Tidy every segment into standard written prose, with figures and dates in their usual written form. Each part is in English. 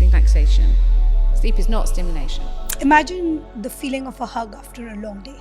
relaxation. Sleep is not stimulation. Imagine the feeling of a hug after a long day.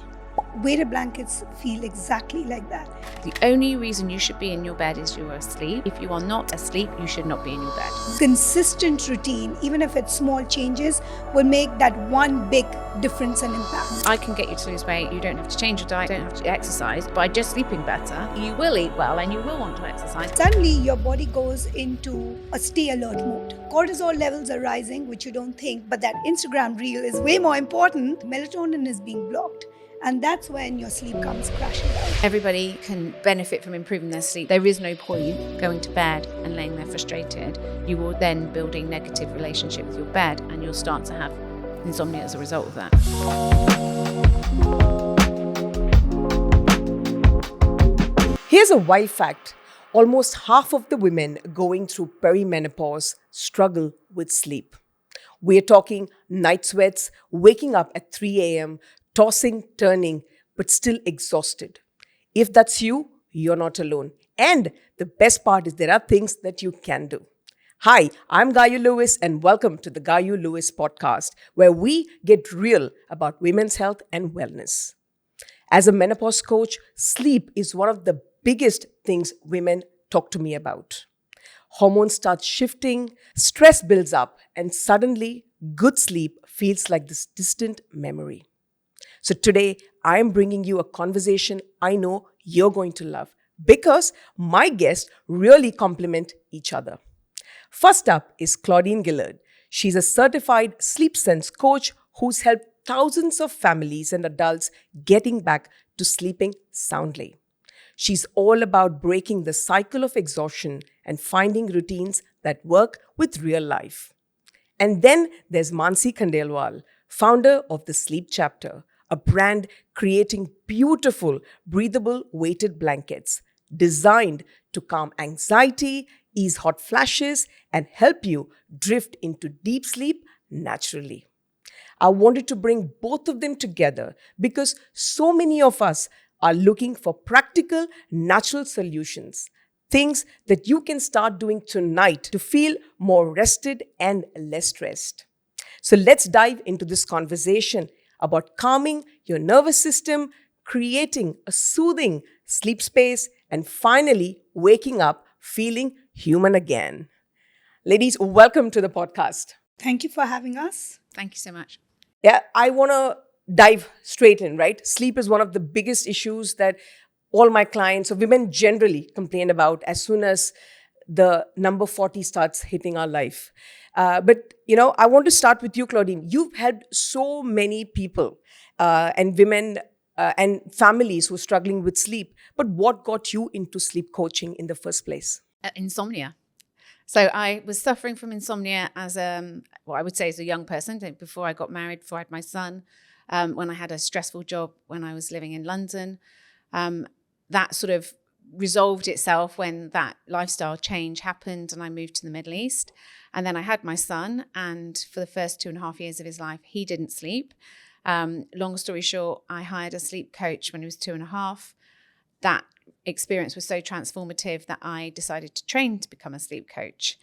Weighted blankets feel exactly like that. The only reason you should be in your bed is you're asleep. If you are not asleep, you should not be in your bed. Consistent routine, even if it's small changes, will make that one big difference and impact. I can get you to lose weight. You don't have to change your diet, you don't have to exercise. By just sleeping better, you will eat well and you will want to exercise. Suddenly, your body goes into a stay alert mode. Cortisol levels are rising, which you don't think, but that Instagram reel is way more important. Melatonin is being blocked. And that's when your sleep comes crashing down. Everybody can benefit from improving their sleep. There is no point going to bed and laying there frustrated. You will then build a negative relationship with your bed and you'll start to have insomnia as a result of that. Here's a wild fact. Almost half of the women going through perimenopause struggle with sleep. We're talking night sweats, waking up at 3 a.m., tossing, turning, but still exhausted. If that's you, you're not alone. And the best part is there are things that you can do. Hi, I'm Gayu Lewis and welcome to the Gayu Lewis Podcast, where we get real about women's health and wellness. As a menopause coach, sleep is one of the biggest things women talk to me about. Hormones start shifting, stress builds up, and suddenly good sleep feels like this distant memory. So today, I am bringing you a conversation I know you're going to love because my guests really complement each other. First up is Claudine Gillard. She's a certified sleep sense coach who's helped thousands of families and adults getting back to sleeping soundly. She's all about breaking the cycle of exhaustion and finding routines that work with real life. And then there's Mansi Khandelwal, founder of the Sleep Chapter, a brand creating beautiful, breathable weighted blankets designed to calm anxiety, ease hot flashes, and help you drift into deep sleep naturally. I wanted to bring both of them together because so many of us are looking for practical, natural solutions, things that you can start doing tonight to feel more rested and less stressed. So let's dive into this conversation about calming your nervous system, creating a soothing sleep space, and finally waking up feeling human again. Ladies, welcome to the podcast. Thank you for having us. Thank you so much. Yeah, I want to dive straight in, right? Sleep is one of the biggest issues that all my clients or women generally complain about as soon as the number 40 starts hitting our life. But I want to start with you, Claudine. You've helped so many people and women and families who are struggling with sleep. But what got you into sleep coaching in the first place? Insomnia. So I was suffering from insomnia as I would say as a young person, before I got married, before I had my son, when I had a stressful job when I was living in London. That sort of resolved itself when that lifestyle change happened and I moved to the Middle East. And then I had my son, and for the first 2.5 years of his life, he didn't sleep. Long story short, I hired a sleep coach when he was 2.5. That experience was so transformative that I decided to train to become a sleep coach.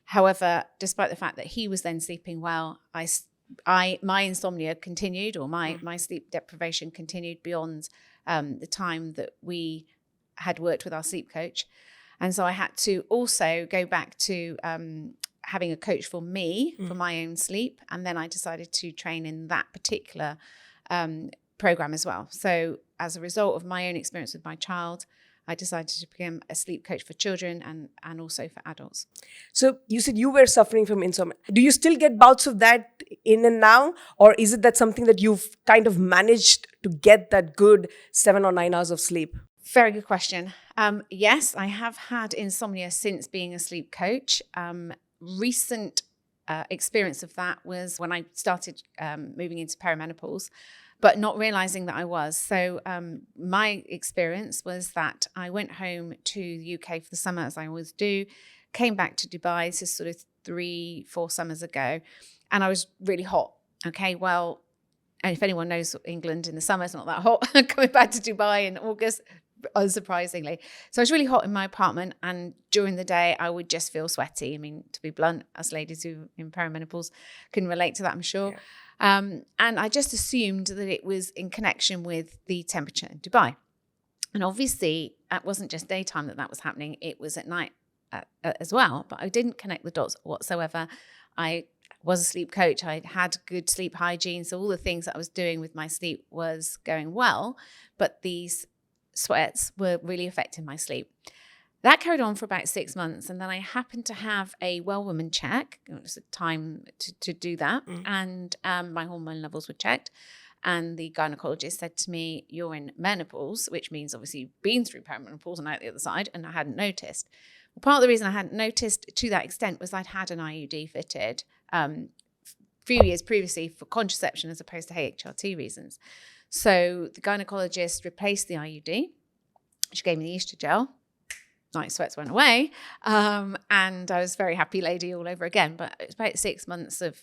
However, despite the fact that he was then sleeping well, my insomnia continued, or my sleep deprivation continued beyond the time that we had worked with our sleep coach. And so I had to also go back to having a coach for me, for my own sleep. And then I decided to train in that particular program as well. So as a result of my own experience with my child, I decided to become a sleep coach for children and also for adults. So you said you were suffering from insomnia. Do you still get bouts of that in and now? Or is it that something that you've kind of managed to get that good 7 or 9 hours of sleep? Very good question. Yes, I have had insomnia since being a sleep coach. Recent experience of that was when I started moving into perimenopause, but not realizing that I was. So my experience was that I went home to the UK for the summer, as I always do, came back to Dubai. This is sort of 3-4 summers ago, and I was really hot. Okay, well, and if anyone knows England in the summer, it's not that hot. Coming back to Dubai in August, unsurprisingly. So I was really hot in my apartment, and during the day I would just feel sweaty. I mean, to be blunt, us ladies who in perimenopause can relate to that, I'm sure. And I just assumed that it was in connection with the temperature in Dubai. And obviously, it wasn't just daytime that was happening. It was at night as well. But I didn't connect the dots whatsoever. I was a sleep coach. I had good sleep hygiene. So all the things that I was doing with my sleep was going well. But these sweats were really affecting my sleep. That carried on for about 6 months. And then I happened to have a well woman check. It was a time to do that. And my hormone levels were checked. And the gynecologist said to me, you're in menopause, which means obviously you've been through perimenopause and out the other side, and I hadn't noticed. Well, part of the reason I hadn't noticed to that extent was I'd had an IUD fitted a few years previously for contraception as opposed to HRT reasons. So the gynecologist replaced the IUD. She gave me the estrogel. Night sweats went away. And I was a very happy lady all over again. But it's about 6 months of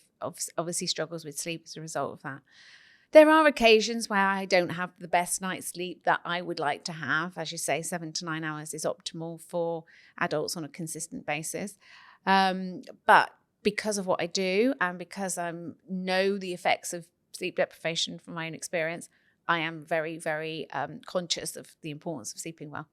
obviously struggles with sleep as a result of that. There are occasions where I don't have the best night's sleep that I would like to have. As you say, 7 to 9 hours is optimal for adults on a consistent basis. But because of what I do and because I know the effects of sleep deprivation from my own experience, I am very, very conscious of the importance of sleeping well.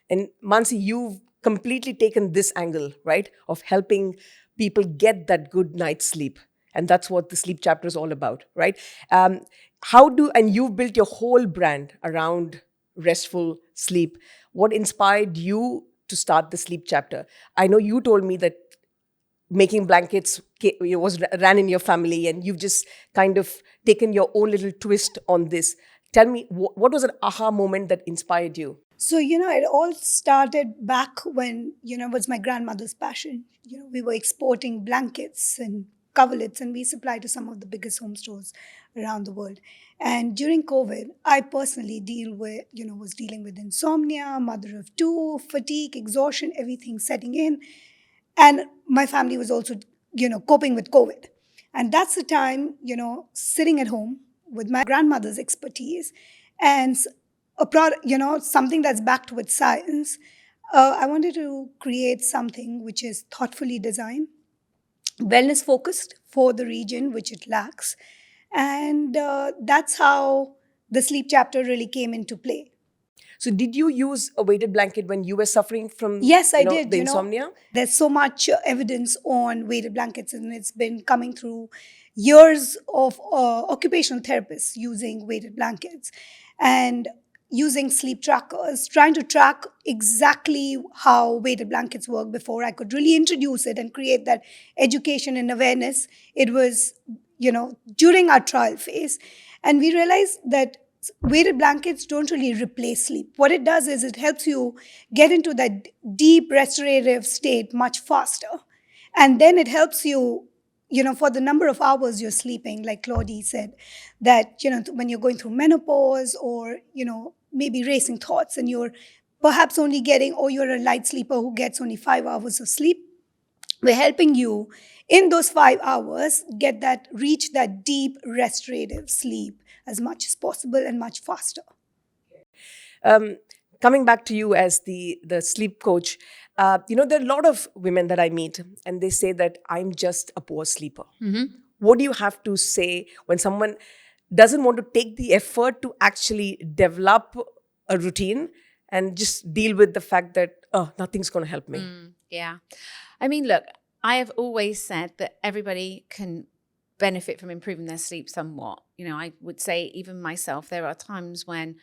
And Mansi, you've completely taken this angle, right, of helping people get that good night's sleep. And that's what the sleep chapter is all about, right? And you've built your whole brand around restful sleep. What inspired you to start the sleep chapter? I know you told me that making blankets ran in your family, and you've just kind of taken your own little twist on this. Tell me, what was an aha moment that inspired you? So, it all started back when, it was my grandmother's passion. We were exporting blankets and coverlets, and we supply to some of the biggest home stores around the world. And during COVID, I personally was dealing with insomnia, mother of two, fatigue, exhaustion, everything setting in. And my family was also, coping with COVID. And that's the time, sitting at home with my grandmother's expertise and a product, something that's backed with science. I wanted to create something which is thoughtfully designed, wellness focused for the region which it lacks. And that's how the sleep chapter really came into play. So did you use a weighted blanket when you were suffering from Yes, I did. the insomnia? There's so much evidence on weighted blankets, and it's been coming through years of occupational therapists using weighted blankets and using sleep trackers, trying to track exactly how weighted blankets work before I could really introduce it and create that education and awareness. It was, during our trial phase. And we realized that weighted blankets don't really replace sleep. What it does is it helps you get into that deep restorative state much faster. And then it helps you, for the number of hours you're sleeping, like Claudie said, that, when you're going through menopause or, maybe racing thoughts and you're perhaps only getting, or you're a light sleeper who gets only 5 hours of sleep, we're helping you in those 5 hours reach that deep restorative sleep as much as possible and much faster. Coming back to you as the sleep coach, there are a lot of women that I meet and they say that I'm just a poor sleeper. Mm-hmm. What do you have to say when someone doesn't want to take the effort to actually develop a routine and just deal with the fact that, nothing's going to help me? Yeah. I mean, look, I have always said that everybody can benefit from improving their sleep somewhat. I would say even myself, there are times when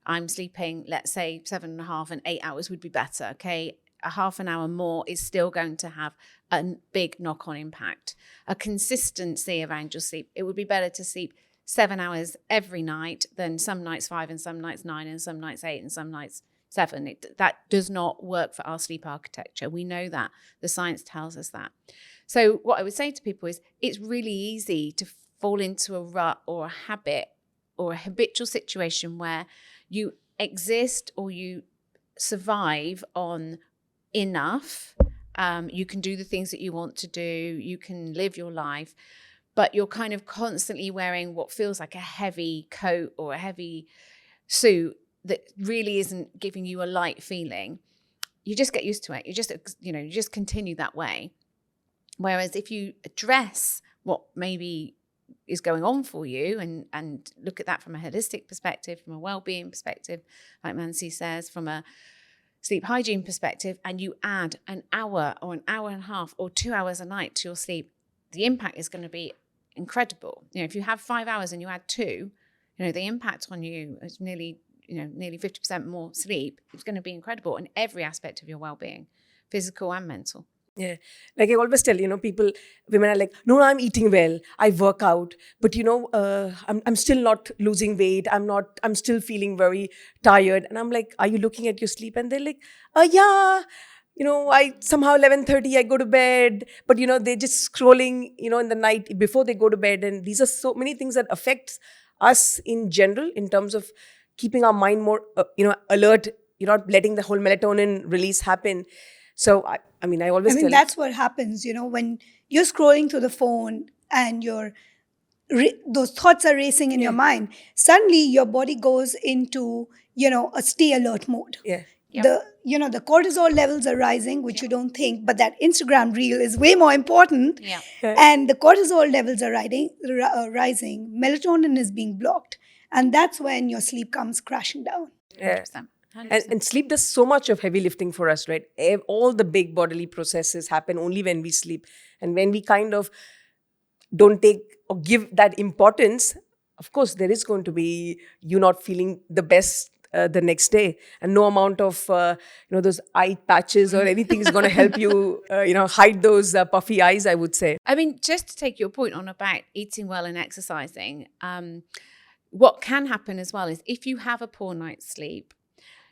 I'm sleeping, let's say 7.5 and 8 hours would be better. Okay. A half an hour more is still going to have a big knock-on impact. A consistency around your sleep. It would be better to sleep 7 hours every night than some nights 5 and some nights 9 and some nights 8 and some nights 7. That does not work for our sleep architecture. We know that. The science tells us that. So what I would say to people is it's really easy to fall into a rut or a habit or a habitual situation where you exist or you survive on enough. You can do the things that you want to do. You can live your life, but you're kind of constantly wearing what feels like a heavy coat or a heavy suit that really isn't giving you a light feeling, you just get used to it. You just continue that way. Whereas if you address what maybe is going on for you and look at that from a holistic perspective, from a well-being perspective, like Mansi says, from a sleep hygiene perspective, and you add an hour or an hour and a half or 2 hours a night to your sleep, the impact is going to be incredible. If you have 5 hours and you add 2, the impact on you is nearly 50% more sleep. It's going to be incredible in every aspect of your well-being, physical and mental. Yeah. Like I always tell, women are like, no, I'm eating well. I work out, but I'm still not losing weight. I'm still feeling very tired. And I'm like, are you looking at your sleep? And they're like, yeah, I somehow 11:30, I go to bed, but they're just scrolling, in the night before they go to bed. And these are so many things that affects us in general in terms of keeping our mind more, alert. You're not letting the whole melatonin release happen. So, I always tell that's what happens, when you're scrolling through the phone and those thoughts are racing in your mind. Suddenly, your body goes into, a stay alert mode. Yeah. Yep. The cortisol levels are rising, which you don't think, but that Instagram reel is way more important. Yeah. And the cortisol levels are rising. Melatonin is being blocked. And that's when your sleep comes crashing down. Yeah. 100%. And sleep does so much of heavy lifting for us, right? All the big bodily processes happen only when we sleep. And when we kind of don't take or give that importance, of course, there is going to be you not feeling the best the next day. And no amount of, those eye patches or anything is going to help you, hide those puffy eyes, I would say. Just to take your point on about eating well and exercising, what can happen as well is if you have a poor night's sleep,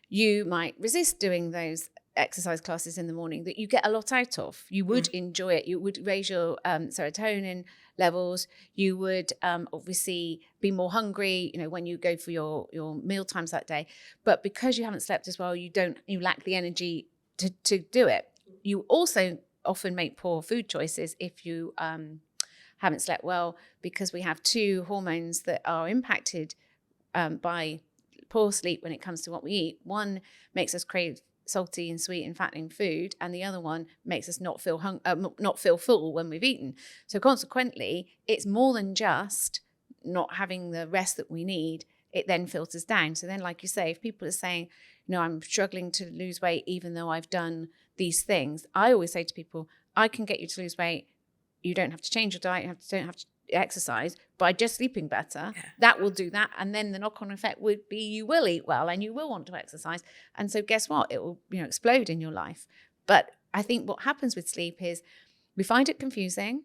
you might resist doing those exercise classes in the morning that you get a lot out of. You would enjoy it. You would raise your serotonin levels. You would obviously be more hungry, when you go for your meal times that day. But because you haven't slept as well, you lack the energy to do it. You also often make poor food choices if you haven't slept well, because we have 2 hormones that are impacted by poor sleep when it comes to what we eat. One makes us crave salty and sweet and fattening food, and the other one makes us not feel full when we've eaten. So consequently, it's more than just not having the rest that we need. It then filters down. So then, like you say, if people are saying, I'm struggling to lose weight even though I've done these things, I always say to people, I can get you to lose weight. You don't have to change your diet. You don't have to exercise by just sleeping better. That will do that, and then the knock-on effect would be you will eat well and you will want to exercise, and so guess what, it will explode in your life. But I think what happens with sleep is we find it confusing.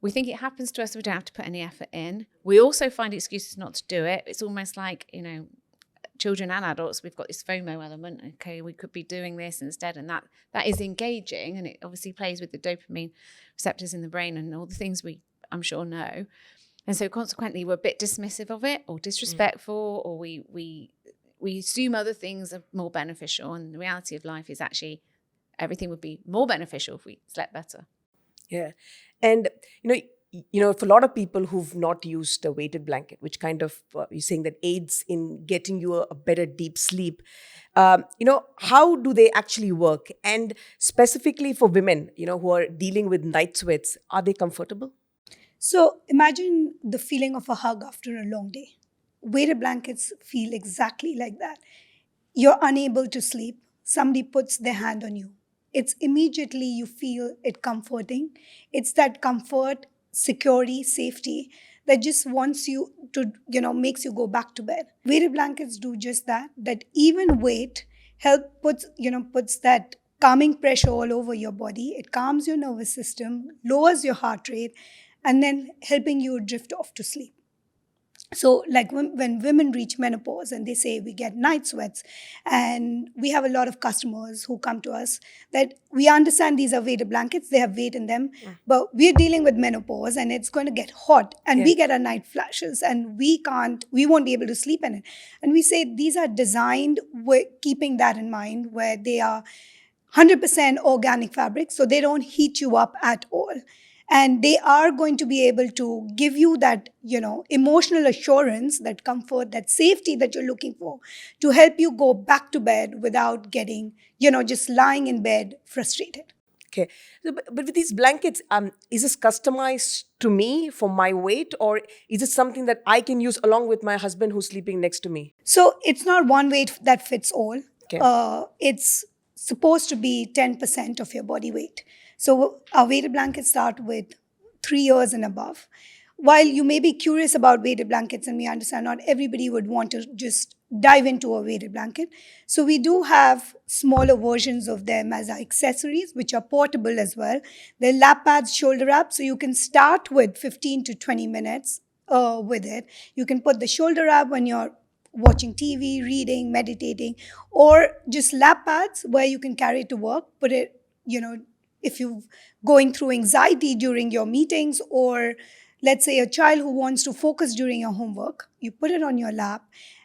We think it happens to us, we don't have to put any effort in. We also find excuses not to do it. It's almost like children and adults, we've got this FOMO element. Okay, we could be doing this instead, and that is engaging, and it obviously plays with the dopamine receptors in the brain and all the things I'm sure know. And so consequently, we're a bit dismissive of it or disrespectful, or we assume other things are more beneficial. And the reality of life is actually everything would be more beneficial if we slept better. Yeah. And, for a lot of people who've not used a weighted blanket, which kind of, you're saying that aids in getting you a better deep sleep, how do they actually work? And specifically for women, who are dealing with night sweats, are they comfortable? So imagine the feeling of a hug after a long day. Weighted blankets feel exactly like that. You're unable to sleep. Somebody puts their hand on you. It's immediately you feel it comforting. It's that comfort, security, safety that just wants you to, makes you go back to bed. Weighted blankets do just that even weight puts that calming pressure all over your body. It calms your nervous system, lowers your heart rate, and then helping you drift off to sleep. So like when women reach menopause and they say we get night sweats, and we have a lot of customers who come to us that we understand these are weighted blankets, they have weight in them, but we're dealing with menopause and it's going to get hot and we get our night flashes and we won't be able to sleep in it. And we say these are designed with keeping that in mind, where they are 100% organic fabric, so they don't heat you up at all. And they are going to be able to give you that, emotional assurance, that comfort, that safety that you're looking for, to help you go back to bed without getting, just lying in bed frustrated. Okay. But with these blankets, is this customized to me for my weight, or is it something that I can use along with my husband who's sleeping next to me? So it's not one weight that fits all. Okay. It's supposed to be 10% of your body weight. So our weighted blankets start with 3 years and above. While you may be curious about weighted blankets, and we understand not everybody would want to just dive into a weighted blanket, so we do have smaller versions of them as our accessories, which are portable as well. They're lap pads, shoulder wraps, so you can start with 15 to 20 minutes with it. You can put the shoulder wrap when you're watching TV, reading, meditating, or just lap pads where you can carry it to work. Put it, if you're going through anxiety during your meetings, or let's say a child who wants to focus during your homework, you put it on your lap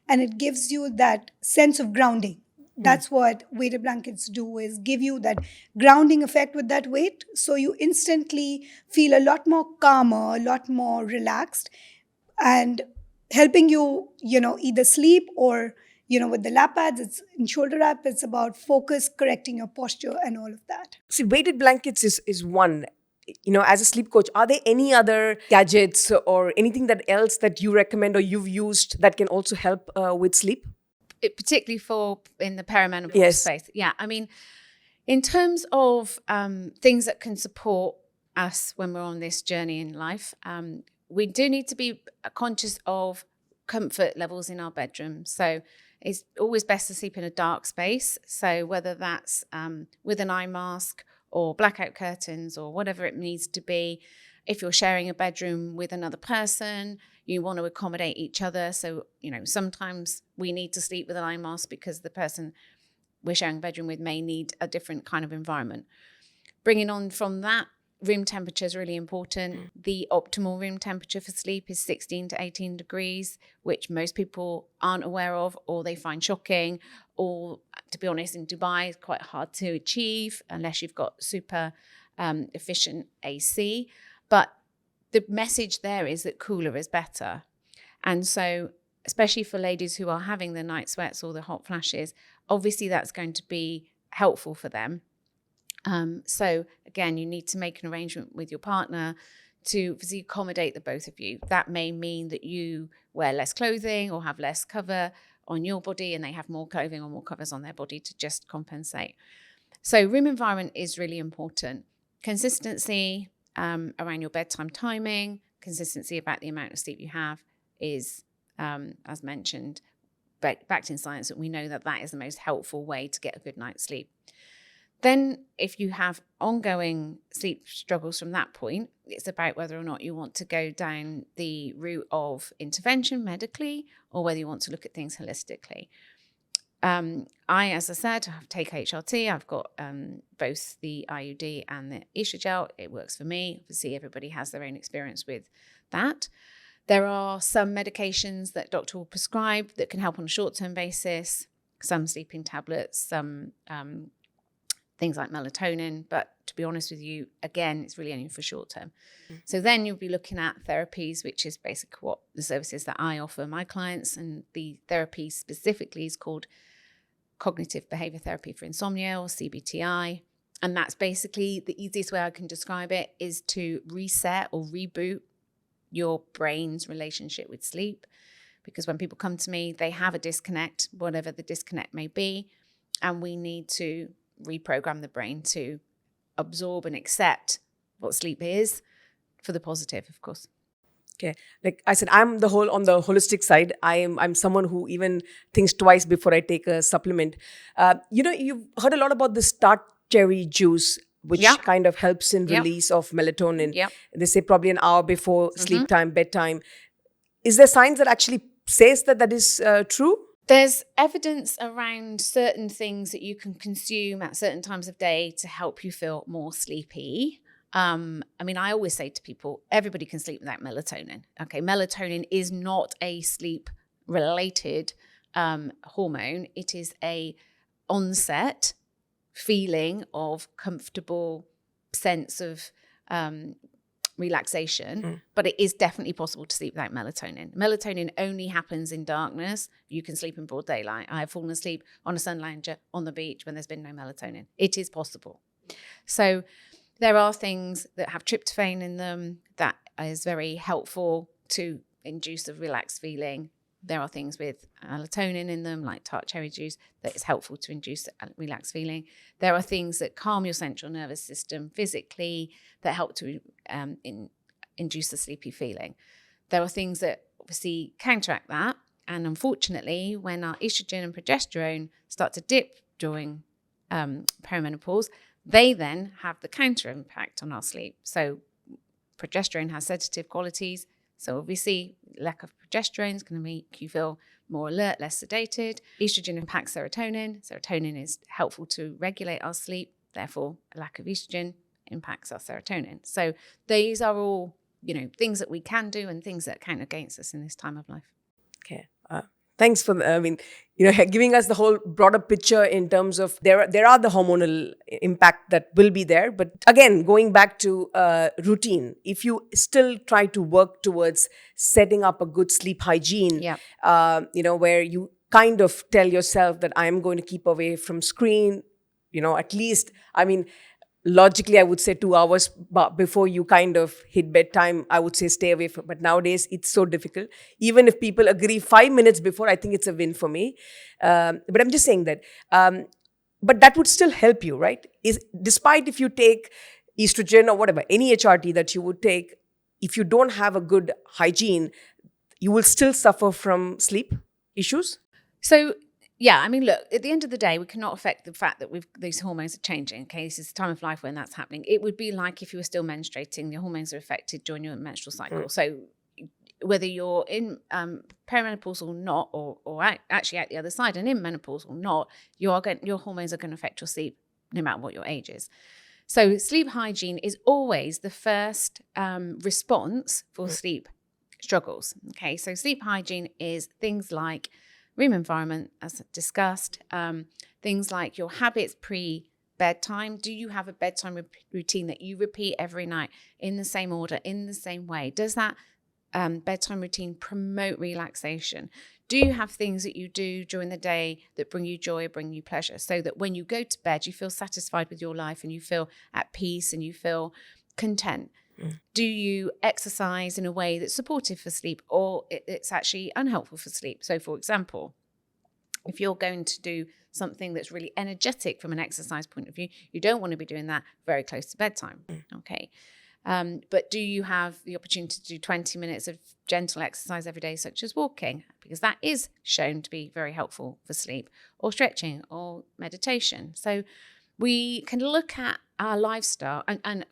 and it gives you that sense of grounding. That's what weighted blankets do, is give you that grounding effect with that weight. So you instantly feel a lot more calmer, a lot more relaxed, and helping you, either sleep or, with the lap pads, it's in shoulder wrap, it's about focus, correcting your posture and all of that. See, weighted blankets is one. As a sleep coach, are there any other gadgets or anything else that you recommend or you've used that can also help with sleep? Particularly in the perimenopause space. Yeah, I mean, in terms of things that can support us when we're on this journey in life, we do need to be conscious of comfort levels in our bedroom. So it's always best to sleep in a dark space. So whether that's with an eye mask or blackout curtains or whatever it needs to be. If you're sharing a bedroom with another person, you want to accommodate each other. So, sometimes we need to sleep with an eye mask because the person we're sharing a bedroom with may need a different kind of environment. Bringing on from that, room temperature is really important. The optimal room temperature for sleep is 16 to 18 degrees, which most people aren't aware of or they find shocking. Or, to be honest, in Dubai, it's quite hard to achieve unless you've got super efficient AC. But the message there is that cooler is better. And so, especially for ladies who are having the night sweats or the hot flashes, obviously that's going to be helpful for them. So again, you need to make an arrangement with your partner to physically accommodate the both of you. That may mean that you wear less clothing or have less cover on your body and they have more clothing or more covers on their body to just compensate. So room environment is really important. Consistency around your bedtime timing, consistency about the amount of sleep you have is, as mentioned, backed in science, that we know that is the most helpful way to get a good night's sleep. Then if you have ongoing sleep struggles from that point, it's about whether or not you want to go down the route of intervention medically or whether you want to look at things holistically. As I said, I take HRT. I've got both the IUD and the Estrogel. It works for me. Obviously, everybody has their own experience with that. There are some medications that doctor will prescribe that can help on a short-term basis, some sleeping tablets, some things like melatonin, but to be honest with you, again, it's really only for short term. So then you'll be looking at therapies, which is basically what the services that I offer my clients, and the therapy specifically is called cognitive behavior therapy for insomnia, or CBTI. And that's basically the easiest way I can describe it, is to reset or reboot your brain's relationship with sleep. Because when people come to me, they have a disconnect, whatever the disconnect may be, and we need to reprogram the brain to absorb and accept what sleep is for the positive, of course. Okay. Like I said, I'm on the holistic side. I'm someone who even thinks twice before I take a supplement. You've heard a lot about the start cherry juice, which kind of helps in release of melatonin. Yep. They say probably an hour before sleep time, bedtime. Is there science that actually says that is true? There's evidence around certain things that you can consume at certain times of day to help you feel more sleepy. I always say to people, everybody can sleep without melatonin. Okay, melatonin is not a sleep-related hormone. It is a onset feeling of comfortable sense of relaxation, but it is definitely possible to sleep without melatonin. Melatonin only happens in darkness. You can sleep in broad daylight. I have fallen asleep on a sun lounger on the beach when there's been no melatonin. It is possible. So there are things that have tryptophan in them that is very helpful to induce a relaxed feeling. There are things with melatonin in them, like tart cherry juice, that is helpful to induce a relaxed feeling. There are things that calm your central nervous system physically that help to induce a sleepy feeling. There are things that obviously counteract that. And unfortunately, when our estrogen and progesterone start to dip during perimenopause, they then have the counter impact on our sleep. So progesterone has sedative qualities. So obviously, lack of progesterone is going to make you feel more alert, less sedated. Estrogen impacts serotonin. Serotonin is helpful to regulate our sleep. Therefore, a lack of estrogen impacts our serotonin. So these are all, things that we can do and things that count against us in this time of life. Okay. Thanks for, giving us the whole broader picture in terms of there are the hormonal impact that will be there. But again, going back to routine, if you still try to work towards setting up a good sleep hygiene, where you kind of tell yourself that I am going to keep away from screen, at least, logically, I would say 2 hours before you kind of hit bedtime, I would say stay away from. But nowadays, it's so difficult. Even if people agree 5 minutes before, I think it's a win for me. But I'm just saying that. But that would still help you, right? Despite if you take estrogen or whatever, any HRT that you would take, if you don't have a good hygiene, you will still suffer from sleep issues. So, yeah, look, at the end of the day, we cannot affect the fact that these hormones are changing. Okay, this is the time of life when that's happening. It would be like if you were still menstruating, the hormones are affected during your menstrual cycle. So whether you're in perimenopause or not, or actually at the other side and in menopause or not, your hormones are going to affect your sleep no matter what your age is. So sleep hygiene is always the first response for sleep struggles. Okay, so sleep hygiene is things like room environment, as discussed, things like your habits pre-bedtime. Do you have a bedtime routine that you repeat every night in the same order, in the same way? Does that bedtime routine promote relaxation? Do you have things that you do during the day that bring you joy, bring you pleasure, so that when you go to bed, you feel satisfied with your life and you feel at peace and you feel content? Do you exercise in a way that's supportive for sleep, or it's actually unhelpful for sleep? So, for example, if you're going to do something that's really energetic from an exercise point of view, you don't want to be doing that very close to bedtime. Okay. But do you have the opportunity to do 20 minutes of gentle exercise every day, such as walking? Because that is shown to be very helpful for sleep, or stretching, or meditation. So we can look at our lifestyle and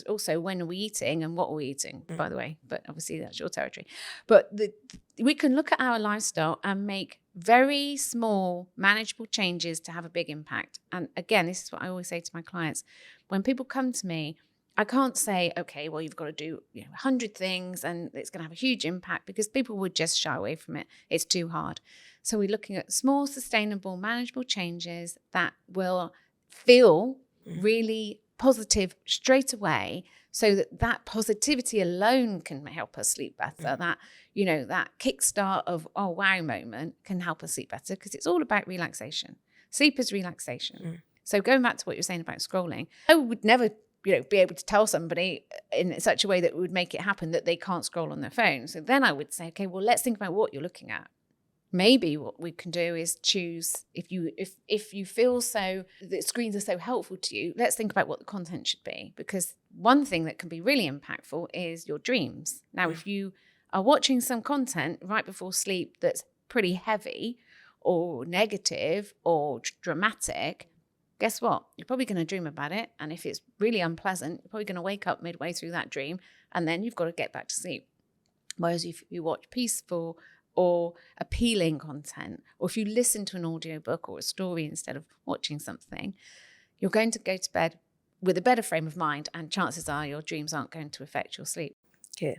also when are we eating and what are we eating, by the way, but obviously that's your territory. But we can look at our lifestyle and make very small, manageable changes to have a big impact. And again, this is what I always say to my clients. When people come to me, I can't say, okay, well, you've got to do 100 things and it's going to have a huge impact, because people would just shy away from it. It's too hard. So we're looking at small, sustainable, manageable changes that will feel really positive straight away, so that positivity alone can help us sleep better. That, that kickstart of, oh, wow moment can help us sleep better, because it's all about relaxation. Sleep is relaxation. So going back to what you're saying about scrolling, I would never, be able to tell somebody in such a way that would make it happen that they can't scroll on their phone. So then I would say, okay, well, let's think about what you're looking at. Maybe what we can do is choose, if you feel so that screens are so helpful to you, let's think about what the content should be. Because one thing that can be really impactful is your dreams. Now, if you are watching some content right before sleep that's pretty heavy or negative or dramatic, guess what? You're probably going to dream about it. And if it's really unpleasant, you're probably going to wake up midway through that dream, and then you've got to get back to sleep. Whereas if you watch peaceful or appealing content, or if you listen to an audiobook or a story instead of watching something, you're going to go to bed with a better frame of mind, and chances are your dreams aren't going to affect your sleep. Okay.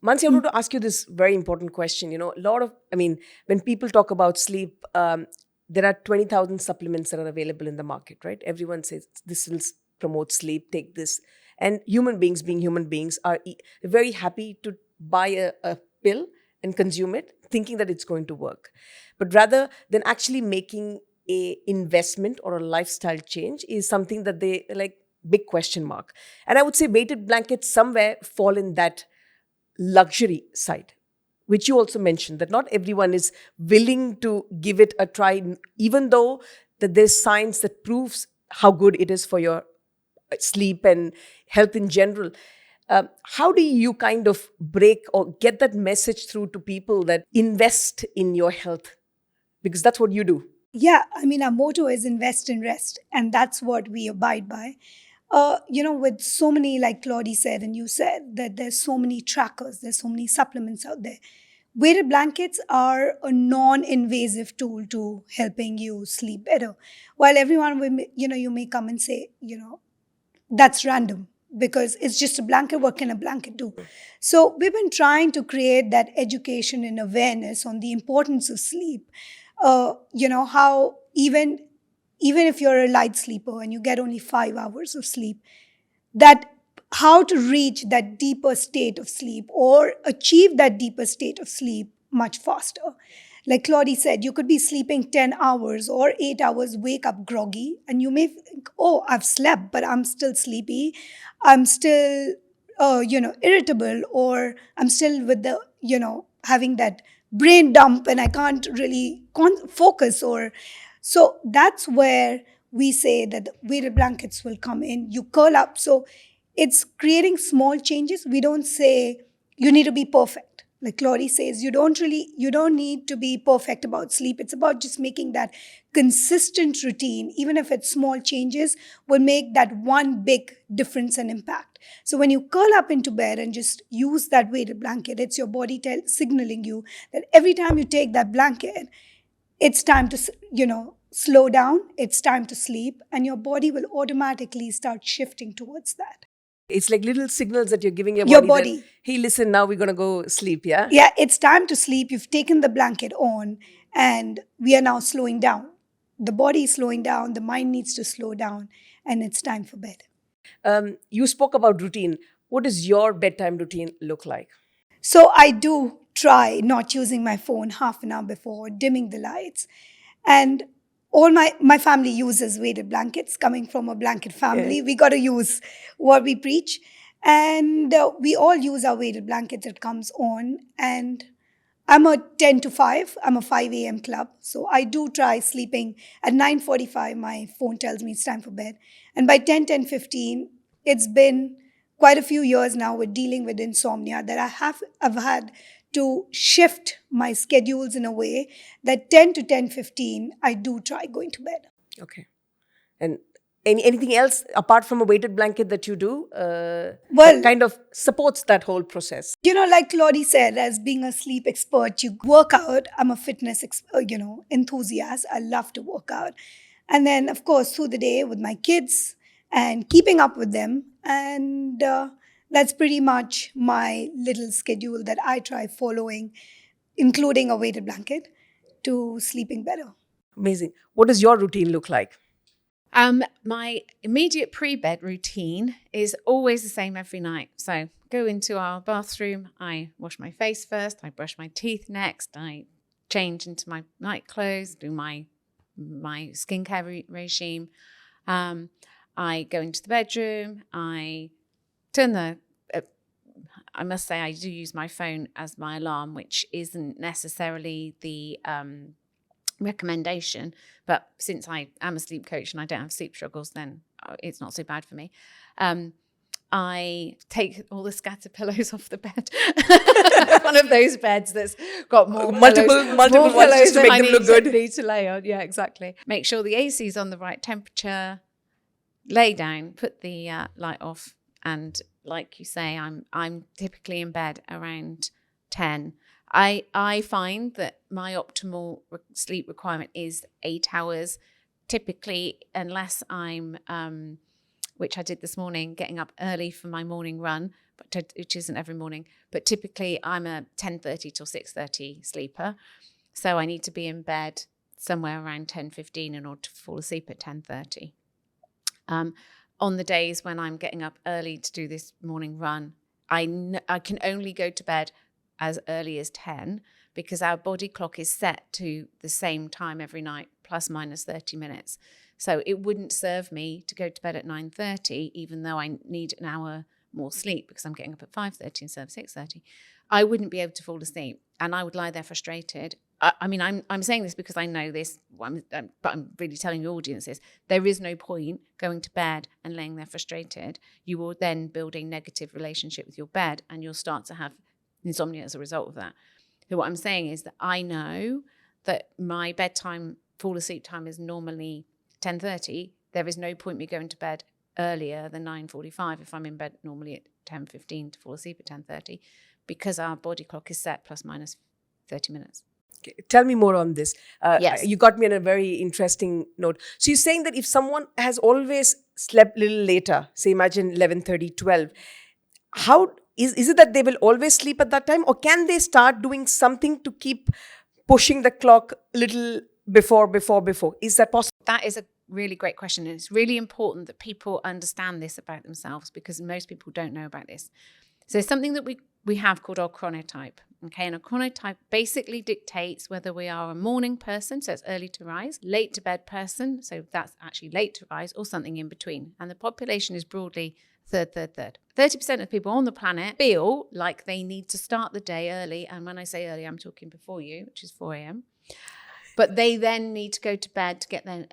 Mansi, I want to ask you this very important question. When people talk about sleep, there are 20,000 supplements that are available in the market, right? Everyone says this will promote sleep, take this. And human beings, being human beings, are very happy to buy a pill and consume it, thinking that it's going to work. But rather than actually making a investment or a lifestyle change is something that they like, big question mark. And I would say weighted blankets somewhere fall in that luxury side, which you also mentioned, that not everyone is willing to give it a try, even though that there's science that proves how good it is for your sleep and health in general. How do you kind of break or get that message through to people that invest in your health? Because that's what you do. Yeah, I mean, our motto is invest in rest, and that's what we abide by. With so many, like Claudie said, and you said, that there's so many trackers, there's so many supplements out there. Weighted blankets are a non-invasive tool to helping you sleep better. While everyone will, you may come and say, that's random because it's just a blanket. What can a blanket do? So we've been trying to create that education and awareness on the importance of sleep. How even if you're a light sleeper and you get only 5 hours of sleep, that how to reach that deeper state of sleep or achieve that deeper state of sleep much faster. Like Claudie said, you could be sleeping 10 hours or 8 hours, wake up groggy, and you may think, oh, I've slept, but I'm still sleepy. I'm still, irritable, or I'm still with the, having that brain dump and I can't really focus. So that's where we say that the weighted blankets will come in. You curl up. So it's creating small changes. We don't say you need to be perfect. Like Claudie says, you don't need to be perfect about sleep. It's about just making that consistent routine, even if it's small changes, will make that one big difference and impact. So when you curl up into bed and just use that weighted blanket, it's your body signaling you that every time you take that blanket, it's time to, slow down, it's time to sleep, and your body will automatically start shifting towards that. It's like little signals that you're giving your body. That, hey, listen, now we're going to go sleep, yeah? Yeah, it's time to sleep. You've taken the blanket on and we are now slowing down. The body is slowing down, the mind needs to slow down, and it's time for bed. You spoke about routine. What does your bedtime routine look like? So I do try not using my phone half an hour before, dimming the lights. And all my family uses weighted blankets. Coming from a blanket family, we got to use what we preach. And we all use our weighted blankets that comes on. And I'm a 10 to 5. I'm a 5 a.m. club. So I do try sleeping at 9:45. My phone tells me it's time for bed. And by 10:15, it's been quite a few years now with dealing with insomnia that I've had to shift my schedules in a way that 10 to 10:15, I do try going to bed. Okay. And anything else apart from a weighted blanket that you do Well, that kind of supports that whole process? Like Claudie said, as being a sleep expert, you work out. I'm a fitness, enthusiast. I love to work out. And then, of course, through the day with my kids and keeping up with them. And that's pretty much my little schedule that I try following, including a weighted blanket, to sleeping better. Amazing. What does your routine look like? My immediate pre-bed routine is always the same every night. So go into our bathroom, I wash my face first, I brush my teeth next, I change into my night clothes, do my skincare regime. I go into the bedroom, I turn I must say I do use my phone as my alarm, which isn't necessarily the recommendation, but since I am a sleep coach and I don't have sleep struggles, then it's not so bad for me. I take all the scatter pillows off the bed. One of those beds that's got multiple ones just to make them look good. Need to lay on. Yeah, exactly. Make sure the AC is on the right temperature. Lay down, put the light off, and like you say, I'm typically in bed around 10. I find that my optimal sleep requirement is 8 hours, typically, unless I'm, which I did this morning, getting up early for my morning run, which isn't every morning, but typically I'm a 10:30 till 6:30 sleeper. So I need to be in bed somewhere around 10:15 in order to fall asleep at 10:30. on the days when I'm getting up early to do this morning run, I can only go to bed as early as 10 because our body clock is set to the same time every night, plus minus 30 minutes. So it wouldn't serve me to go to bed at 9:30, even though I need an hour more sleep because I'm getting up at 5:30 instead of 6:30. I wouldn't be able to fall asleep, and I would lie there frustrated. I mean, I'm saying this because I know this, but I'm really telling the audience this. There is no point going to bed and laying there frustrated. You will then build a negative relationship with your bed, and you'll start to have insomnia as a result of that. So what I'm saying is that I know that my bedtime, fall asleep time is normally 10:30. There is no point me going to bed earlier than 9:45 if I'm in bed normally at 10:15 to fall asleep at 10:30, because our body clock is set plus minus 30 minutes. Okay, tell me more on this. Yes. You got me on a very interesting note. So you're saying that if someone has always slept a little later, say imagine 11:30, 12, how is it that they will always sleep at that time, or can they start doing something to keep pushing the clock a little before? Is that possible? That is a really great question. And it's really important that people understand this about themselves, because most people don't know about this. So it's something that we have called our chronotype. Okay, and a chronotype basically dictates whether we are a morning person, so it's early to rise, late to bed person, so that's actually late to rise, or something in between. And the population is broadly third. 30% of people on the planet feel like they need to start the day early. And when I say early, I'm talking before you, which is 4 a.m. But they then need to go to bed to get their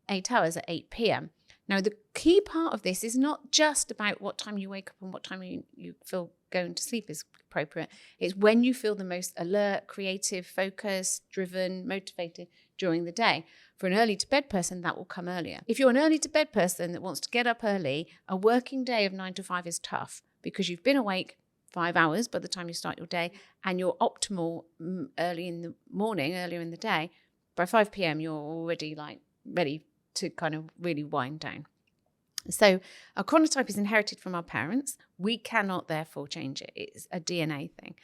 8 hours at 8 p.m. Now, the key part of this is not just about what time you wake up and what time you feel going to sleep is appropriate. It's when you feel the most alert, creative, focused, driven, motivated during the day. For an early to bed person, that will come earlier. If you're an early to bed person that wants to get up early, a working day of 9 to 5 is tough because you've been awake 5 hours by the time you start your day, and you're optimal early in the morning, earlier in the day. By 5 p.m., you're already like ready to kind of really wind down. So our chronotype is inherited from our parents. We cannot therefore change it. It's a DNA thing.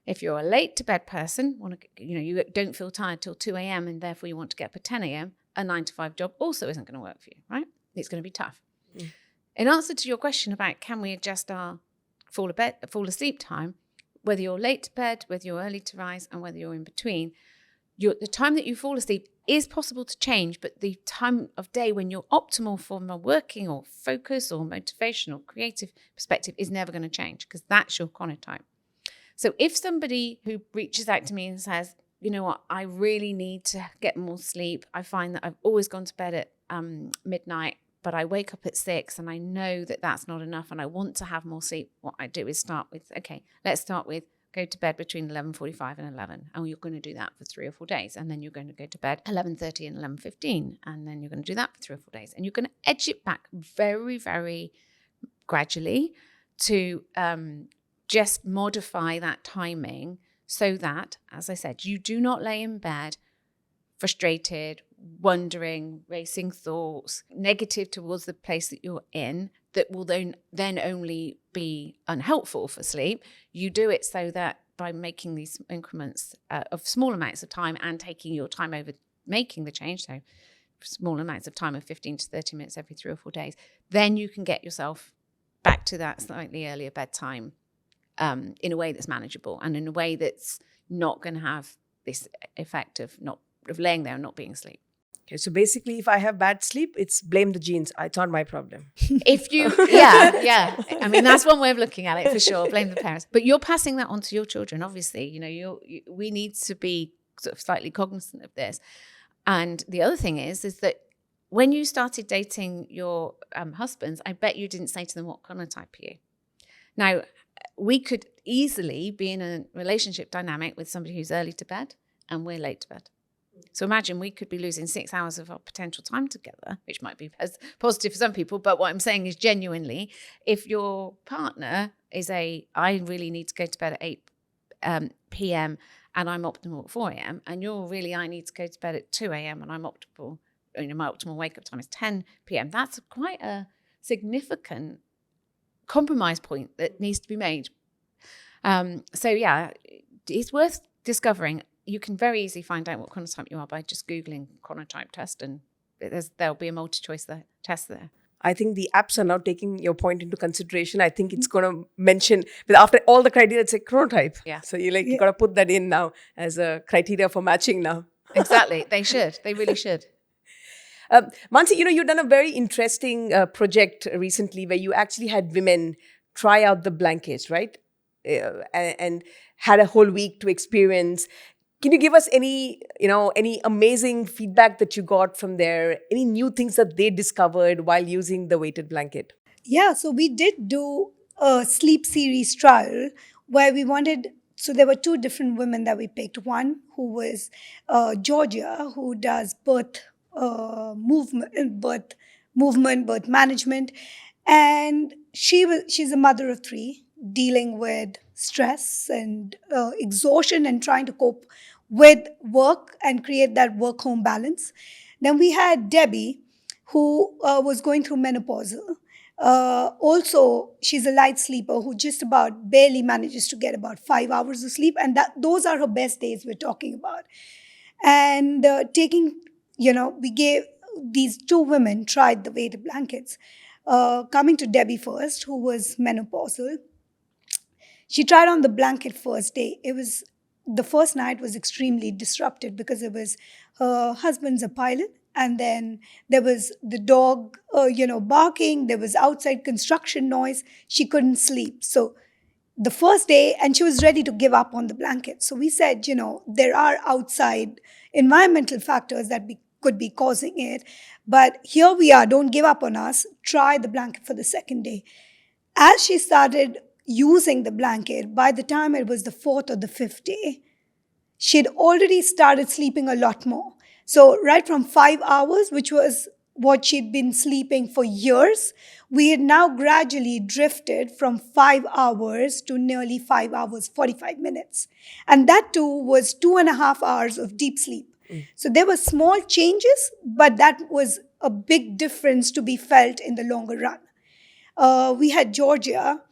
If you're a late to bed person, you don't feel tired till 2 a.m. and therefore you want to get up at 10 a.m., a 9 to 5 job also isn't going to work for you, right? It's going to be tough. Mm. In answer to your question about can we adjust our fall asleep time, whether you're late to bed, whether you're early to rise, and whether you're in between, the time that you fall asleep is possible to change, but the time of day when you're optimal from a working or focus or motivation or creative perspective is never going to change, because that's your chronotype. So if somebody who reaches out to me and says, you know what, I really need to get more sleep. I find that I've always gone to bed at midnight, but I wake up at 6 and I know that that's not enough and I want to have more sleep. What I do is let's start with go to bed between 11:45 and 11. And you're going to do that for 3 or 4 days. And then you're going to go to bed 11:30 and 11:15. And then you're going to do that for 3 or 4 days. And you're going to edge it back very, very gradually to just modify that timing so that, as I said, you do not lay in bed frustrated, wondering, racing thoughts, negative towards the place that you're in, that will then only be unhelpful for sleep. You do it so that by making these increments of small amounts of time and taking your time over making the change, so small amounts of time of 15 to 30 minutes every 3 or 4 days, then you can get yourself back to that slightly earlier bedtime in a way that's manageable and in a way that's not going to have this effect of laying there and not being asleep. Okay, so basically, if I have bad sleep, it's blame the genes. It's not my problem. If you, yeah. I mean, that's one way of looking at it for sure. Blame the parents, but you're passing that on to your children. Obviously, we need to be sort of slightly cognizant of this. And the other thing is that when you started dating your husbands, I bet you didn't say to them what chronotype are you. Now, we could easily be in a relationship dynamic with somebody who's early to bed and we're late to bed. So imagine we could be losing 6 hours of our potential time together, which might be positive for some people. But what I'm saying is genuinely, if your partner is I really need to go to bed at 8 p.m. and I'm optimal at 4 a.m. and you're really, I need to go to bed at 2 a.m. and I'm optimal, my optimal wake up time is 10 p.m. That's quite a significant compromise point that needs to be made. So yeah, it's worth discovering. You can very easily find out what chronotype you are by just Googling chronotype test, and there'll be a multi-choice test there. I think the apps are now taking your point into consideration. I think it's going to mention, but after all the criteria, it's a chronotype. Yeah. So you got to put that in now as a criteria for matching now. Exactly. They should. They really should. Mansi, you've done a very interesting project recently where you actually had women try out the blankets, right? And had a whole week to experience. Can you give us any amazing feedback that you got from there? Any new things that they discovered while using the weighted blanket? Yeah, so we did do a sleep series trial where we wanted. So there were two different women that we picked. One who was Georgia, who does birth movement, birth management, and she's a mother of three, dealing with stress and exhaustion and trying to cope with work and create that work-home balance. Then we had Debbie, who was going through menopause. Also, she's a light sleeper who just about barely manages to get about 5 hours of sleep, and those are her best days we're talking about. And we gave these two women tried the weighted blankets. Coming to Debbie first, who was menopausal, she tried on the blanket first day. The first night was extremely disrupted because it was her husband's a pilot, and then there was the dog, barking. There was outside construction noise. She couldn't sleep. So the first day, and she was ready to give up on the blanket. So we said, there are outside environmental factors that could be causing it. But here we are. Don't give up on us. Try the blanket for the second day. As she started using the blanket, by the time it was the fourth or the fifth day, she'd already started sleeping a lot more. So right from 5 hours, which was what she'd been sleeping for years, we had now gradually drifted from 5 hours to nearly 5 hours, 45 minutes. And that too was 2.5 hours of deep sleep. So there were small changes, but that was a big difference to be felt in the longer run. We had Georgia,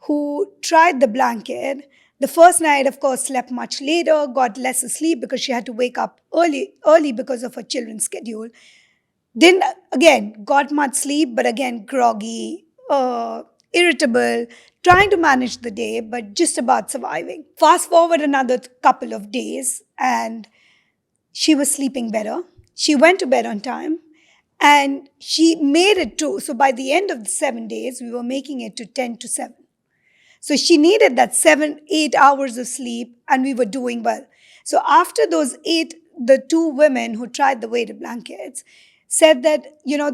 who tried the blanket. The first night, of course, slept much later, got less asleep because she had to wake up early because of her children's schedule. Got much sleep, but again, groggy, irritable, trying to manage the day, but just about surviving. Fast forward another couple of days, and she was sleeping better. She went to bed on time, and she made it too. So by the end of the 7 days, we were making it to 10 to 7. So she needed that 7-8 hours of sleep, and we were doing well. So after those 8, the two women who tried the weighted blankets said that,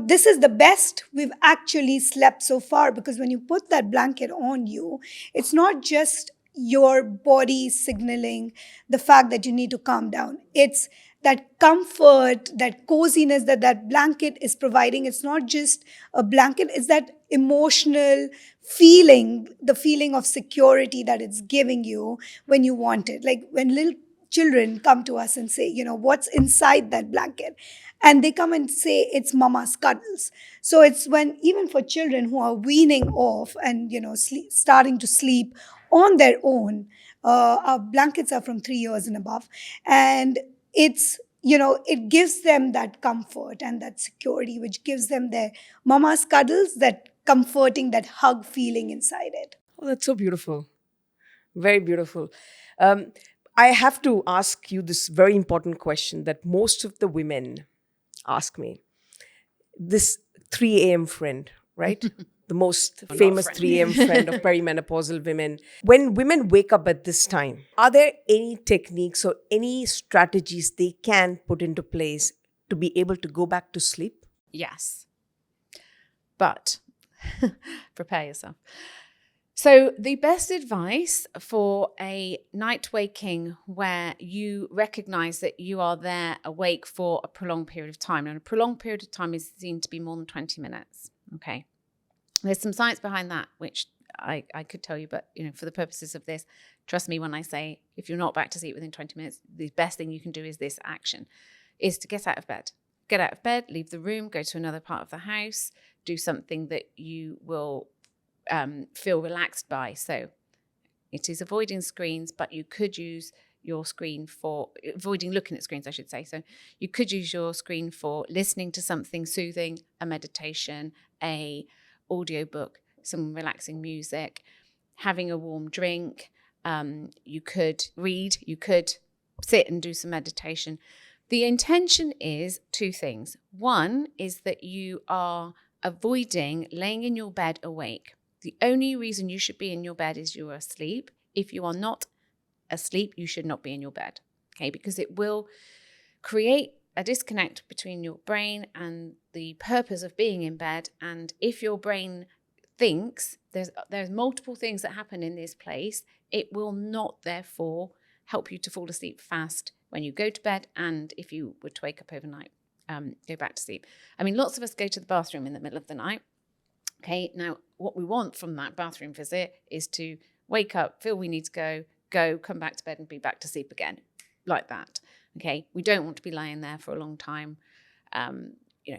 this is the best we've actually slept so far, because when you put that blanket on you, it's not just your body signaling the fact that you need to calm down. It's that comfort, that coziness that blanket is providing. It's not just a blanket, it's that emotional feeling, the feeling of security that it's giving you when you want it. Like when little children come to us and say, what's inside that blanket? And they come and say, it's mama's cuddles. So it's when, even for children who are weaning off and, starting to sleep on their own, our blankets are from 3 years and above. And it's, it gives them that comfort and that security, which gives them their mama's cuddles, that comforting, that hug feeling inside it. Oh, that's so beautiful. Very beautiful. I have to ask you this very important question that most of the women ask me. This 3 a.m. friend, right? The most famous 3 a.m. friend of perimenopausal women. When women wake up at this time, are there any techniques or any strategies they can put into place to be able to go back to sleep? Yes. But prepare yourself. So the best advice for a night waking where you recognize that you are there awake for a prolonged period of time, and a prolonged period of time is seen to be more than 20 minutes. Okay. There's some science behind that, which I could tell you, but for the purposes of this, trust me when I say if you're not back to sleep within 20 minutes, the best thing you can do is this action, is to get out of bed. Get out of bed, leave the room, go to another part of the house, do something that you will feel relaxed by. So it is avoiding screens, but you could use your screen for avoiding looking at screens, I should say. So you could use your screen for listening to something soothing, a meditation, a audiobook, some relaxing music, having a warm drink. You could read, you could sit and do some meditation. The intention is two things. One is that you are avoiding laying in your bed awake. The only reason you should be in your bed is you are asleep. If you are not asleep, you should not be in your bed, okay? Because it will create a disconnect between your brain and the purpose of being in bed. And if your brain thinks there's multiple things that happen in this place, it will not therefore help you to fall asleep fast when you go to bed, and if you were to wake up overnight, go back to sleep. I mean, lots of us go to the bathroom in the middle of the night. Okay, now what we want from that bathroom visit is to wake up, feel we need to go, come back to bed and be back to sleep again, like that. Okay, we don't want to be lying there for a long time,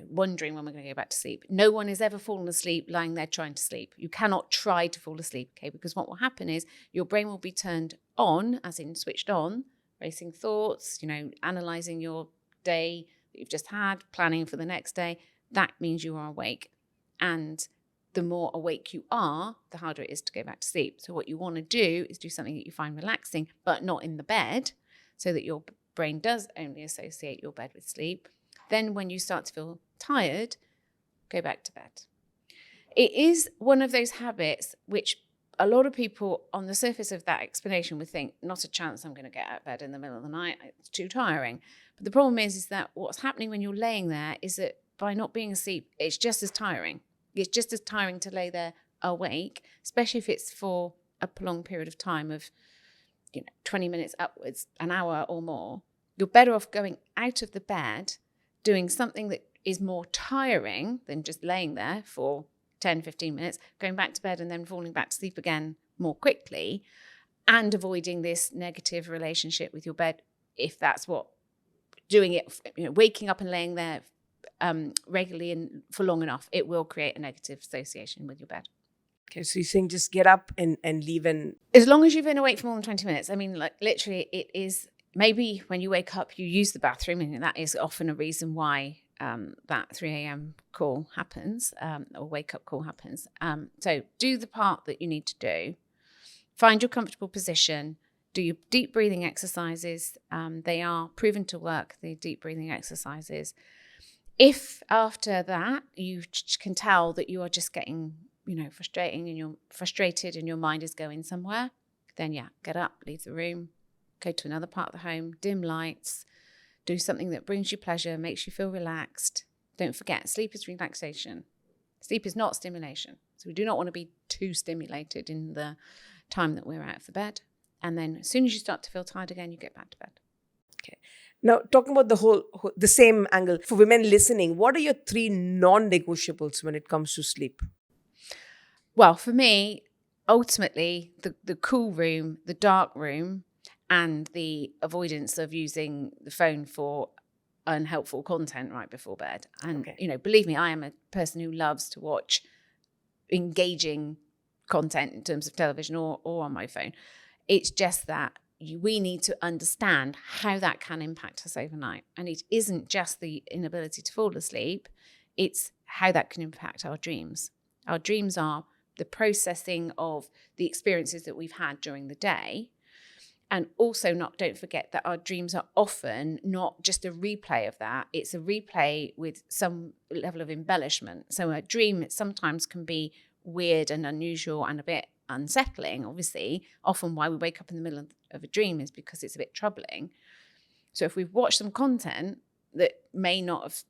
wondering when we're going to go back to sleep. No one has ever fallen asleep lying there trying to sleep. You cannot try to fall asleep, okay, because what will happen is your brain will be turned on, as in switched on, racing thoughts, analysing your day that you've just had, planning for the next day. That means you are awake. And the more awake you are, the harder it is to go back to sleep. So what you want to do is do something that you find relaxing, but not in the bed, so that your brain does only associate your bed with sleep. Then when you start to feel tired, go back to bed. It is one of those habits which a lot of people on the surface of that explanation would think, not a chance I'm going to get out of bed in the middle of the night. It's too tiring. But the problem is that what's happening when you're laying there is that by not being asleep, it's just as tiring. It's just as tiring to lay there awake, especially if it's for a prolonged period of time of 20 minutes upwards, an hour or more. You're better off going out of the bed, doing something that is more tiring than just laying there for 10, 15 minutes, going back to bed and then falling back to sleep again more quickly, and avoiding this negative relationship with your bed. If that's what doing it, waking up and laying there regularly and for long enough, it will create a negative association with your bed. Okay, so you're saying just get up and leave and... As long as you've been awake for more than 20 minutes. I mean, like literally it is, maybe when you wake up, you use the bathroom, and that is often a reason why that 3 a.m. call happens, or wake up call happens. So do the part that you need to do. Find your comfortable position. Do your deep breathing exercises. They are proven to work, the deep breathing exercises. If after that you can tell that you are just getting, frustrating and you're frustrated and your mind is going somewhere, then get up, leave the room, go to another part of the home, dim lights, do something that brings you pleasure, makes you feel relaxed. Don't forget, sleep is relaxation. Sleep is not stimulation. So we do not want to be too stimulated in the time that we're out of the bed. And then as soon as you start to feel tired again, you get back to bed. Okay. Now, talking about the same angle, for women listening, what are your 3 non-negotiables when it comes to sleep? Well, for me, ultimately, the cool room, the dark room, and the avoidance of using the phone for unhelpful content right before bed. And, believe me, I am a person who loves to watch engaging content in terms of television or on my phone. It's just that we need to understand how that can impact us overnight. And it isn't just the inability to fall asleep, it's how that can impact our dreams. Our dreams are the processing of the experiences that we've had during the day. And also don't forget that our dreams are often not just a replay of that. It's a replay with some level of embellishment. So a dream sometimes can be weird and unusual and a bit unsettling. Obviously, often why we wake up in the middle of a dream is because it's a bit troubling. So if we've watched some content that may not have,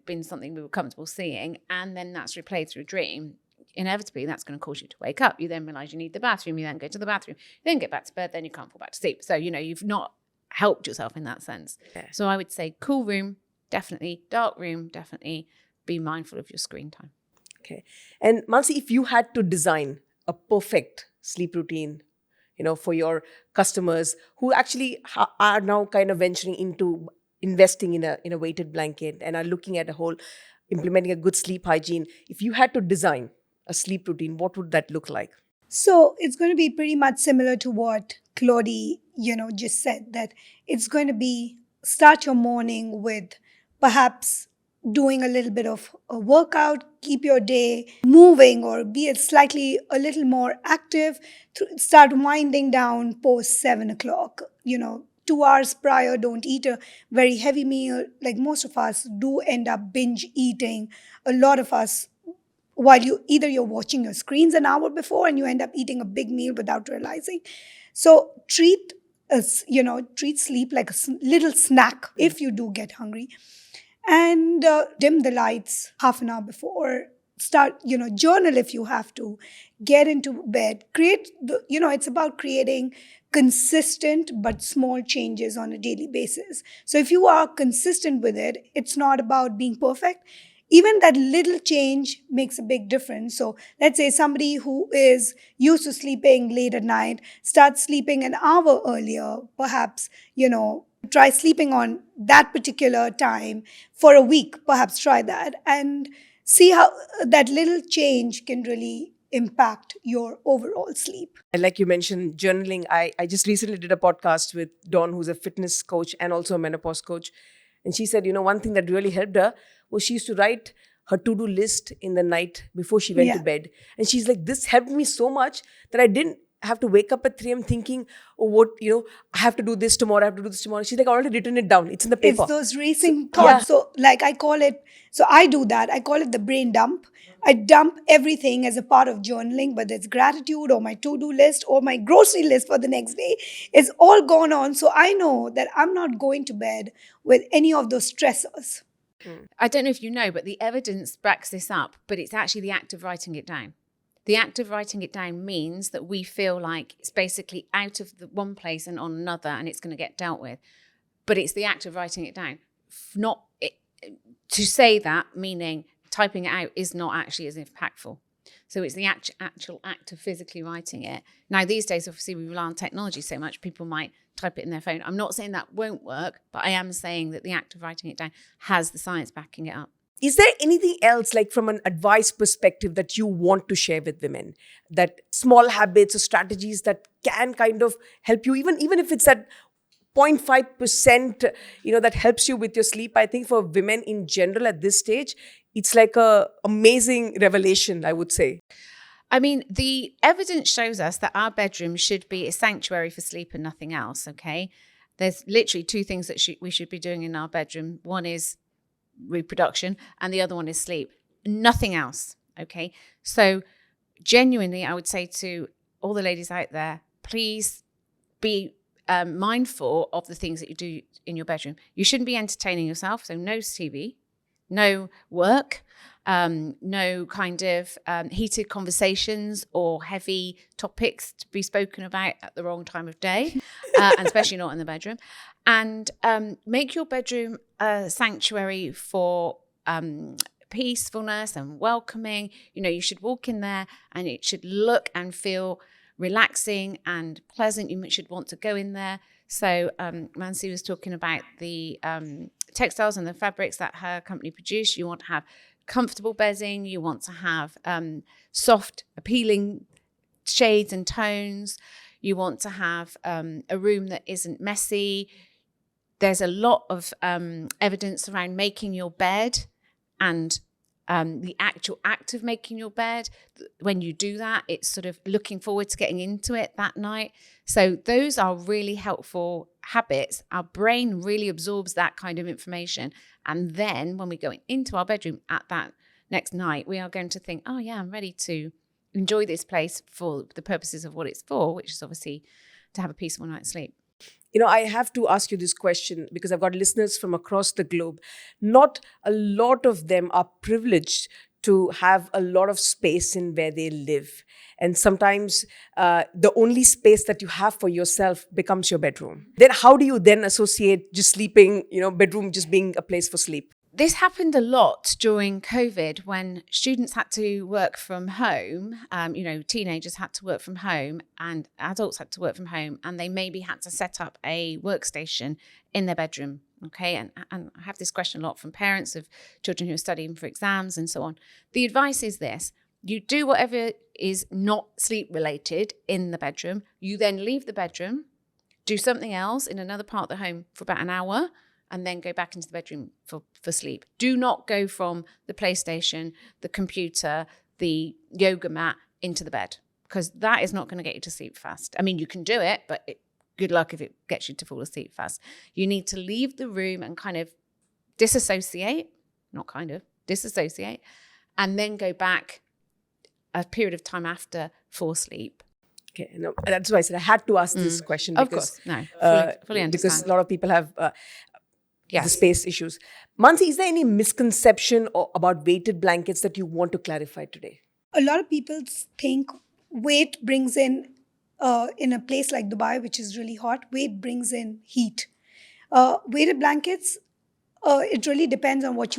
been something we were comfortable seeing, and then that's replayed through a dream, inevitably that's going to cause you to wake up. You then realize you need the bathroom. You then go to the bathroom. You then get back to bed. Then you can't fall back to sleep. So, you've not helped yourself in that sense. Yeah. So I would say cool room, definitely. Dark room, definitely. Be mindful of your screen time. Okay. And Mansi, if you had to design a perfect sleep routine, for your customers who actually are now kind of venturing into investing in a weighted blanket and are looking at implementing a good sleep hygiene, if you had to design a sleep routine, what would that look like? So it's going to be pretty much similar to what Claudie just said, that it's going to be start your morning with perhaps doing a little bit of a workout, keep your day moving, or be it slightly a little more active, start winding down post 7 o'clock. 2 hours prior, don't eat a very heavy meal. Like most of us do end up binge eating. A lot of us, while you're watching your screens an hour before and you end up eating a big meal without realizing. So treat sleep like a little snack if you do get hungry, and dim the lights half an hour before. Start, journal if you have to. Get into bed. It's about creating consistent but small changes on a daily basis. So if you are consistent with it, it's not about being perfect. Even that little change makes a big difference. So let's say somebody who is used to sleeping late at night starts sleeping an hour earlier, perhaps, try sleeping on that particular time for a week. Perhaps try that and see how that little change can really impact your overall sleep. And like you mentioned, journaling. I just recently did a podcast with Dawn, who's a fitness coach and also a menopause coach. And she said, one thing that really helped her was she used to write her to-do list in the night before she went to bed. And she's like, this helped me so much that I didn't have to wake up at 3 a.m. thinking, I have to do this tomorrow, I have to do this tomorrow. She's like, I already written it down. It's in the paper. It's those racing thoughts. So I do that. I call it the brain dump. I dump everything as a part of journaling, whether it's gratitude or my to-do list or my grocery list for the next day. It's all gone on. So I know that I'm not going to bed with any of those stressors. I don't know if you know, but the evidence backs this up, but it's actually the act of writing it down. The act of writing it down means that we feel like it's basically out of the one place and on another, and it's going to get dealt with. But it's the act of writing it down. To say that, meaning typing it out, is not actually as impactful. So it's the actual act of physically writing it. Now, these days, obviously, we rely on technology so much, people might type it in their phone. I'm not saying that won't work, but I am saying that the act of writing it down has the science backing it up. Is there anything else, like from an advice perspective, that you want to share with women? That small habits or strategies that can kind of help you, even if it's that 0.5%, that helps you with your sleep. I think for women in general at this stage, it's like a amazing revelation, I would say. I mean, the evidence shows us that our bedroom should be a sanctuary for sleep and nothing else, okay? There's literally two things that we should be doing in our bedroom. One is reproduction and the other one is sleep. Nothing else, okay? So genuinely, I would say to all the ladies out there, please be mindful of the things that you do in your bedroom. You shouldn't be entertaining yourself, so no TV, no work, no kind of heated conversations or heavy topics to be spoken about at the wrong time of day, and especially not in the bedroom. And make your bedroom a sanctuary for peacefulness and welcoming. You should walk in there and it should look and feel relaxing and pleasant. You should want to go in there. So Mansi was talking about the textiles and the fabrics that her company produced. You want to have comfortable bedding. You want to have soft, appealing shades and tones. You want to have a room that isn't messy. There's a lot of evidence around making your bed and the actual act of making your bed. When you do that, it's sort of looking forward to getting into it that night. So those are really helpful habits. Our brain really absorbs that kind of information. And then when we go into our bedroom at that next night, we are going to think, oh yeah, I'm ready to enjoy this place for the purposes of what it's for, which is obviously to have a peaceful night's sleep. I have to ask you this question because I've got listeners from across the globe. Not a lot of them are privileged to have a lot of space in where they live. And sometimes the only space that you have for yourself becomes your bedroom. Then how do you then associate just sleeping, bedroom just being a place for sleep? This happened a lot during COVID when students had to work from home. Teenagers had to work from home and adults had to work from home, and they maybe had to set up a workstation in their bedroom. Okay, and I have this question a lot from parents of children who are studying for exams and so on. The advice is this: you do whatever is not sleep related in the bedroom. You then leave the bedroom do something else in another part of the home for about an hour, and then go back into the bedroom for sleep. Do not go from the PlayStation, the computer, the yoga mat into the bed, because that is not going to get you to sleep fast. I mean, you can do it, but good luck if it gets you to fall asleep fast. You need to leave the room and kind of disassociate, and then go back a period of time after for sleep. Okay, no, that's why I said I had to ask this question. Because, of course, no, fully understand. Because a lot of people have Yes. the space issues. Mansi, is there any misconception about weighted blankets that you want to clarify today? A lot of people think weight brings in a place like Dubai, which is really hot, weight brings in heat. Weighted blankets, it really depends on what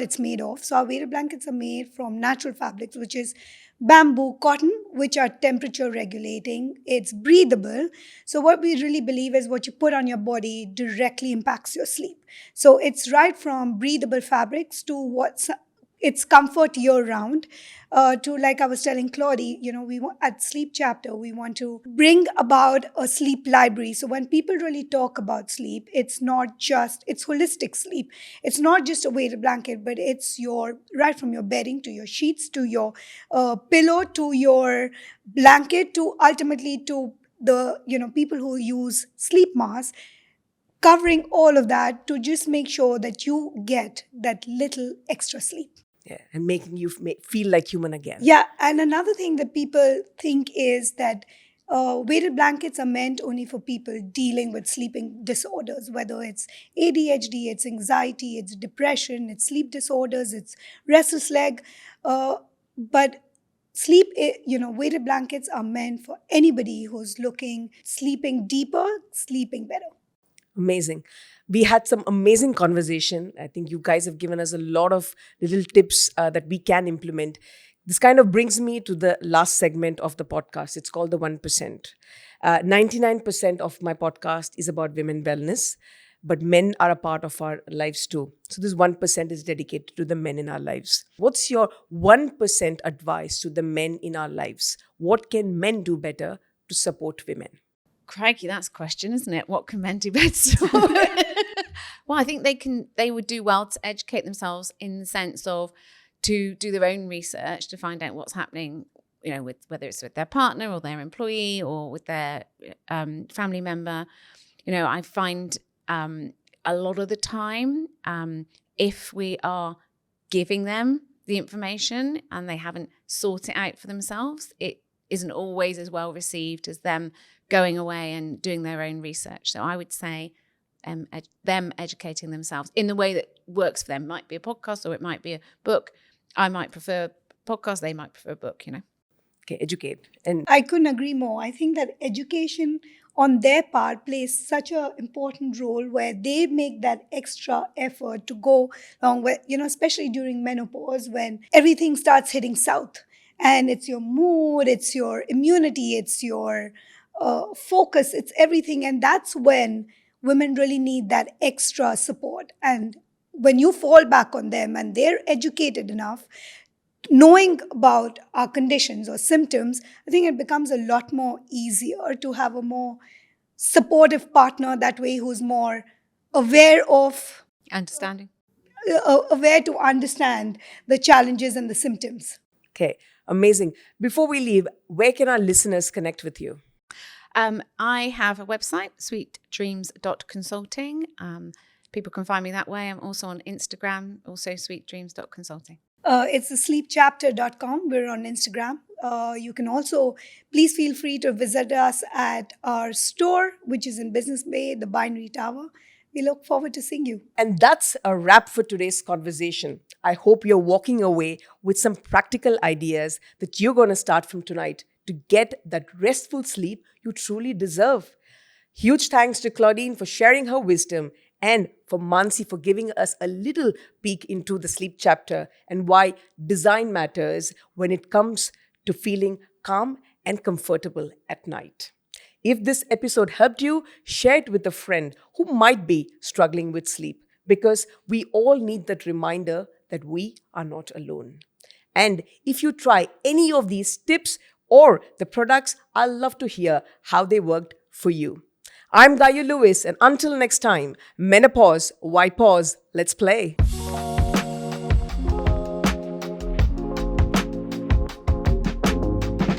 it's made of. So our weighted blankets are made from natural fabrics, which is bamboo, cotton, which are temperature regulating. It's breathable. So what we really believe is what you put on your body directly impacts your sleep. So it's right from breathable fabrics to it's comfort year round. To, like I was telling Claudie, we want, at Sleep Chapter, we want to bring about a sleep library. So when people really talk about sleep, it's holistic sleep. It's not just a weighted blanket, but it's right from your bedding to your sheets, to your pillow, to your blanket, to ultimately to the, people who use sleep masks, covering all of that to just make sure that you get that little extra sleep. Yeah, and making you feel like human again. Yeah, and another thing that people think is that weighted blankets are meant only for people dealing with sleeping disorders, whether it's ADHD, it's anxiety, it's depression, it's sleep disorders, it's restless leg. But weighted blankets are meant for anybody who's sleeping deeper, sleeping better. Amazing. We had some amazing conversation. I think you guys have given us a lot of little tips that we can implement. This kind of brings me to the last segment of the podcast. It's called the 1%. 99% of my podcast is about women wellness, but men are a part of our lives too. So this 1% is dedicated to the men in our lives. What's your 1% advice to the men in our lives? What can men do better to support women? Crikey, that's a question, isn't it? What can men do better? Well, I think they would do well to educate themselves in the sense of to do their own research to find out what's happening, with whether it's with their partner or their employee or with their family member. I find a lot of the time, if we are giving them the information and they haven't sought it out for themselves, it isn't always as well received as them going away and doing their own research. So I would say them educating themselves in the way that works for them. It might be a podcast or it might be a book. I might prefer podcast. They might prefer a book, Okay, educate. And I couldn't agree more. I think that education on their part plays such an important role where they make that extra effort to go along with, especially during menopause when everything starts hitting south. And it's your mood, it's your immunity, it's your focus, it's everything. And that's when women really need that extra support. And when you fall back on them and they're educated enough, knowing about our conditions or symptoms, I think it becomes a lot more easier to have a more supportive partner that way who's more aware of aware to understand the challenges and the symptoms. okay, amazing. Before we leave, where can our listeners connect with you? I have a website, sweetdreams.consulting. People can find me that way. I'm also on Instagram, also sweetdreams.consulting. It's thesleepchapter.com. We're on Instagram. You can also, please feel free to visit us at our store, which is in Business Bay, the Binary Tower. We look forward to seeing you. And that's a wrap for today's conversation. I hope you're walking away with some practical ideas that you're going to start from tonight to get that restful sleep you truly deserve. Huge thanks to Claudine for sharing her wisdom and for Mansi for giving us a little peek into the sleep chapter and why design matters when it comes to feeling calm and comfortable at night. If this episode helped you, share it with a friend who might be struggling with sleep, because we all need that reminder that we are not alone. And if you try any of these tips or the products, I'll love to hear how they worked for you. I'm Gayu Lewis, and until next time, menopause, why pause? Let's play.